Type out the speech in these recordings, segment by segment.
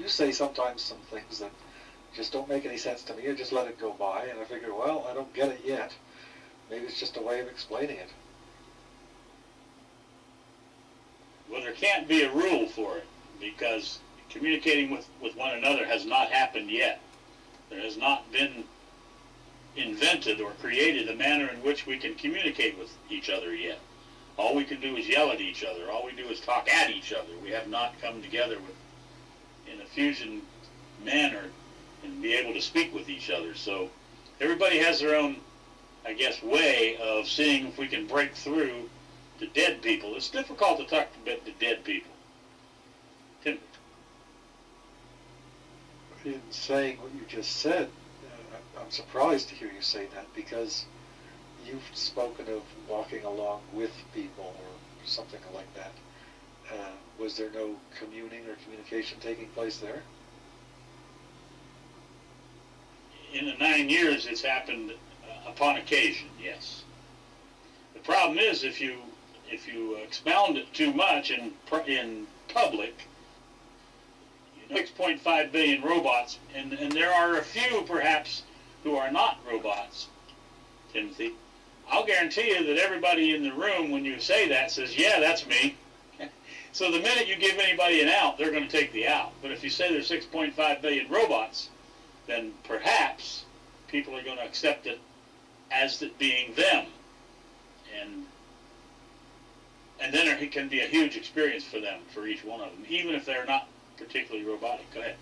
you say sometimes some things that just don't make any sense to me. I just let it go by, and I figure, well, I don't get it yet. Maybe it's just a way of explaining it. Well, there can't be a rule for it, because communicating with one another has not happened yet. There has not been invented or created a manner in which we can communicate with each other yet. All we can do is yell at each other. All we do is talk at each other. We have not come together in a fusion manner and be able to speak with each other. So everybody has their own, I guess, way of seeing if we can break through to dead people. It's difficult to talk to dead people. Tim? In saying what you just said, I'm surprised to hear you say that, because you've spoken of walking along with people or something like that. Was there no communing or communication taking place there? In the 9 years, it's happened upon occasion, yes. The problem is, if you expound it too much in public, 6.5 billion robots, and there are a few perhaps who are not robots, Timothy. I'll guarantee you that everybody in the room, when you say that, says, yeah, that's me. So the minute you give anybody an out, they're going to take the out. But if you say there's 6.5 billion robots, then perhaps people are going to accept it as it being them. And then it can be a huge experience for them, for each one of them, even if they're not particularly robotic. Go ahead.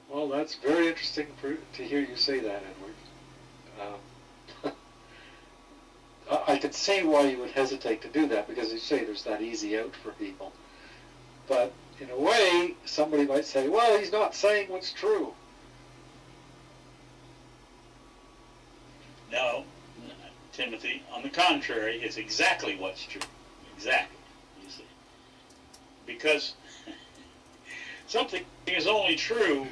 Well, that's very interesting to hear you say that, Edward. I can see why you would hesitate to do that, because you say there's that easy out for people. But in a way, somebody might say, well, he's not saying what's true. No, Timothy, on the contrary, it's exactly what's true. Exactly, you see. Because something is only true,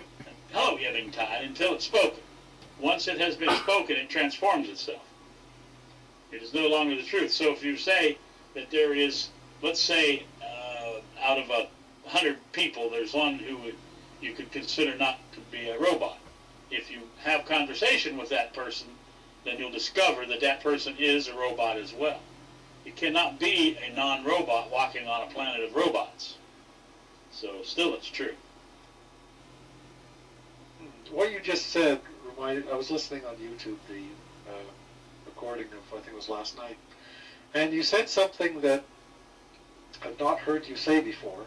hello, Giving Tide, until it's spoken. Once it has been spoken, it transforms itself. It is no longer the truth. So if you say that there is, let's say, out of 100 people, there's one who you could consider not to be a robot. If you have conversation with that person, then you'll discover that that person is a robot as well. It cannot be a non-robot walking on a planet of robots. So still it's true. What you just said reminded, I was listening on YouTube, the recording of, I think it was last night, and you said something that I've not heard you say before.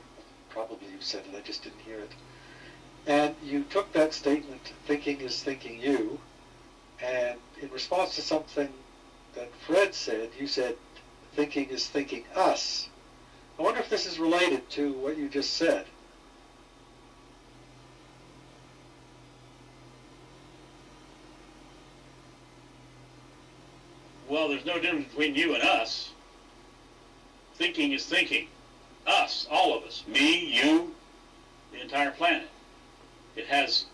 Probably you said it, I just didn't hear it. And you took that statement, thinking is thinking you, and in response to something that Fred said, you said thinking is thinking us. I wonder if this is related to what you just said. Well, there's no difference between you and us. Thinking is thinking. Us, all of us. Me, you, the entire planet. It has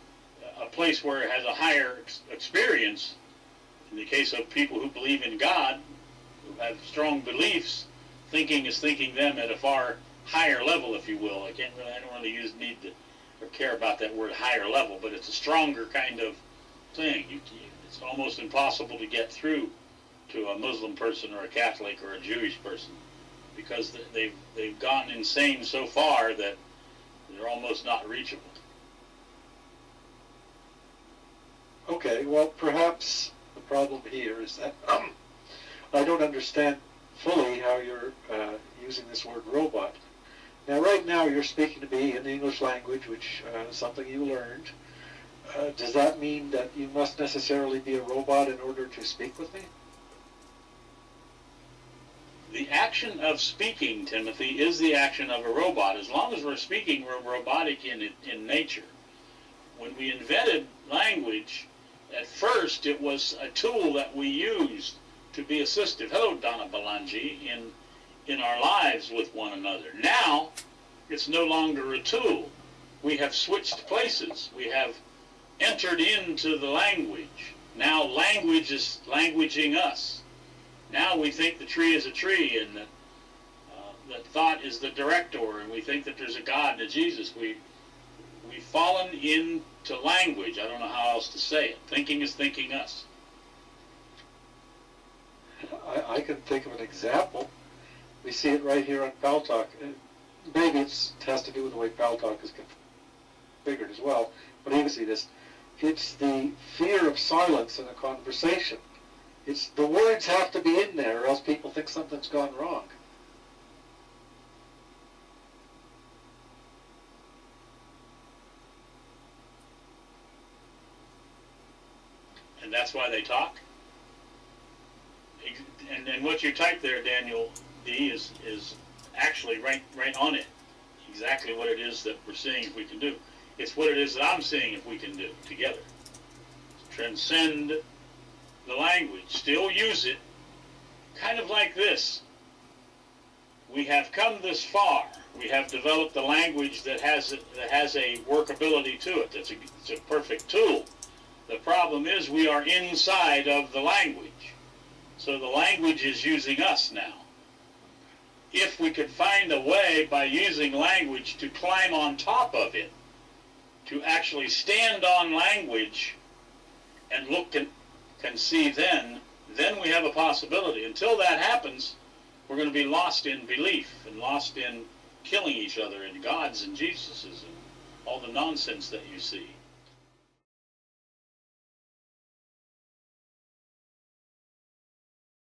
a place where it has a higher experience. In the case of people who believe in God, who have strong beliefs, thinking is thinking them at a far higher level, if you will. I don't really need to or care about that word higher level, but it's a stronger kind of thing. It's almost impossible to get through to a Muslim person or a Catholic or a Jewish person, because they've gone insane so far that they're almost not reachable. Okay, well, perhaps the problem here is that I don't understand fully how you're using this word robot. Now, right now, you're speaking to me in the English language, which is something you learned. Does that mean that you must necessarily be a robot in order to speak with me? The action of speaking, Timothy, is the action of a robot. As long as we're speaking, we're robotic in nature. When we invented language, at first it was a tool that we used to be assistive. Hello, Donna Balanji, in our lives with one another. Now, it's no longer a tool. We have switched places. We have entered into the language. Now language is languaging us. Now we think the tree is a tree, and that thought is the director, and we think that there's a God and a Jesus. We've fallen into language. I don't know how else to say it. Thinking is thinking us. I can think of an example. We see it right here on Paltalk. Maybe it has to do with the way Paltalk is configured as well, but you can see this. It's the fear of silence in a conversation. It's the words have to be in there or else people think something's gone wrong. And that's why they talk. And what you type there, Daniel D, is actually right on it. Exactly what it is that we're seeing if we can do. It's what it is that I'm seeing if we can do together. Transcend the language. Still use it. Kind of like this. We have come this far. We have developed a language that has a workability to it. It's a perfect tool. The problem is we are inside of the language. So the language is using us now. If we could find a way by using language to climb on top of it, to actually stand on language and look and conceive, then we have a possibility. Until that happens, we're going to be lost in belief and lost in killing each other and gods and Jesuses and all the nonsense that you see.